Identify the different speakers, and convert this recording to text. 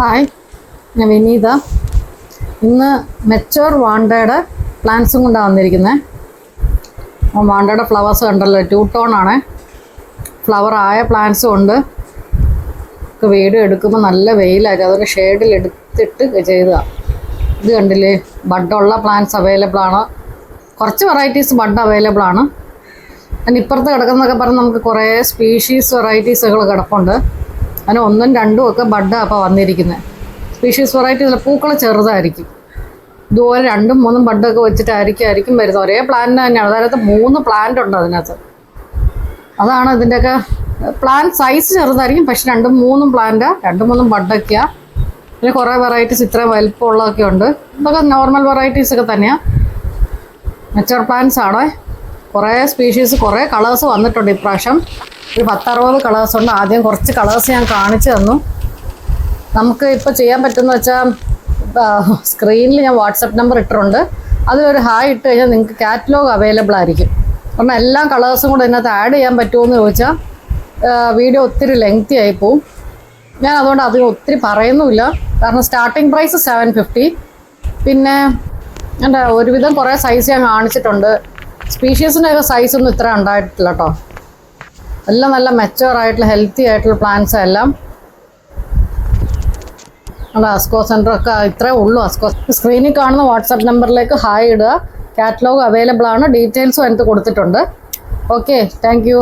Speaker 1: Hi, ഞാൻ വിനീത. ഇന്ന് mature വാണ്ടയുടെ പ്ലാന്റ്സും കൊണ്ടാണ് വന്നിരിക്കുന്നത്. വാണ്ടയുടെ ഫ്ലവേഴ്സ് കണ്ടല്ലോ, 2 ടോൺ ആണ്. ഫ്ലവർ ആയ പ്ലാന്റ്സും ഉണ്ട്. വീഡിയോ എടുക്കുമ്പോൾ നല്ല വെയിലായിരുന്നു, അതൊരു ഷെയ്ഡിൽ എടുത്തിട്ട് ചെയ്തതാണ്. ഇത് കണ്ടില്ലേ, ബഡുള്ള പ്ലാന്റ്സ് അവൈലബിൾ ആണ്. കുറച്ച് വെറൈറ്റീസ് ബഡ് അവൈലബിൾ ആണ്. അതിന് ഇപ്പുറത്ത് കിടക്കുന്നതൊക്കെ പറഞ്ഞ് നമുക്ക് കുറേ സ്പീഷീസ് വെറൈറ്റീസുകൾ കിടപ്പുണ്ട്. അതിന് 1ഉം 2ഉം ഒക്കെ ബഡാണ് അപ്പോൾ വന്നിരിക്കുന്നത്. സ്പീഷീസ് വെറൈറ്റീസ് പൂക്കൾ ചെറുതായിരിക്കും. ഇതുപോലെ 2ഉം 3ഉം ബഡൊക്കെ വെച്ചിട്ടായിരിക്കും വരുന്നത്. ഒരേ പ്ലാന്റ് തന്നെയാണ്. അതായത് 3 പ്ലാന്റ് ഉണ്ട് അതിനകത്ത്. അതാണ് ഇതിൻ്റെയൊക്കെ പ്ലാന്റ് സൈസ് ചെറുതായിരിക്കും, പക്ഷെ 2ഉം 3ഉം പ്ലാന്റ്, 2ഉം 3ഉം ബഡൊക്കെയാണ്. പിന്നെ കുറേ വെറൈറ്റീസ് ഇത്രയും വലിപ്പമുള്ളതൊക്കെ ഉണ്ട്. ഇതൊക്കെ നോർമൽ വെറൈറ്റീസൊക്കെ തന്നെയാണ്. മെച്ചോർ പ്ലാന്റ്സ് ആണ്. കുറേ സ്പീഷീസ്, കുറേ കളേഴ്സ് വന്നിട്ടുണ്ട് ഇപ്രാവശ്യം. ഒരു 10-60 കളേഴ്സ് ഉണ്ട്. ആദ്യം കുറച്ച് കളേഴ്സ് ഞാൻ കാണിച്ചു തന്നു. നമുക്ക് ഇപ്പോൾ ചെയ്യാൻ പറ്റുമെന്ന് വെച്ചാൽ, സ്ക്രീനിൽ ഞാൻ വാട്സപ്പ് നമ്പർ ഇട്ടിട്ടുണ്ട്. അതിലൊരു ഹായ് ഇട്ട് കഴിഞ്ഞാൽ നിങ്ങൾക്ക് കാറ്റലോഗ് അവൈലബിൾ ആയിരിക്കും. കാരണം എല്ലാ കളേഴ്സും കൂടെ ഇതിനകത്ത് ആഡ് ചെയ്യാൻ പറ്റുമെന്ന് ചോദിച്ചാൽ വീഡിയോ ഒത്തിരി ലെങ്തി ആയി പോവും. ഞാൻ അതുകൊണ്ട് അതിന് ഒത്തിരി പറയുന്നുമില്ല. കാരണം സ്റ്റാർട്ടിങ് പ്രൈസ് 750. പിന്നെ എൻ്റെ ഒരുവിധം കുറേ സൈസ് ഞാൻ കാണിച്ചിട്ടുണ്ട്. സ്പീഷീസിൻ്റെയൊക്കെ സൈസൊന്നും ഇത്ര ഉണ്ടായിട്ടില്ല കേട്ടോ. എല്ലാം നല്ല മെച്ചുവർ ആയിട്ടുള്ള ഹെൽത്തി ആയിട്ടുള്ള പ്ലാന്റ്സ് എല്ലാം. നമ്മുടെ അസ്കോ സെൻറ്ററൊക്കെ ഇത്രേ ഉള്ളൂ. അസ്കോ സ്ക്രീനിൽ കാണുന്ന വാട്സാപ്പ് നമ്പറിലേക്ക് ഹായ് ഇടുക. കാറ്റലോഗ് അവൈലബിൾ ആണ്. ഡീറ്റെയിൽസും അതിനകത്ത് കൊടുത്തിട്ടുണ്ട്. Okay, thank you.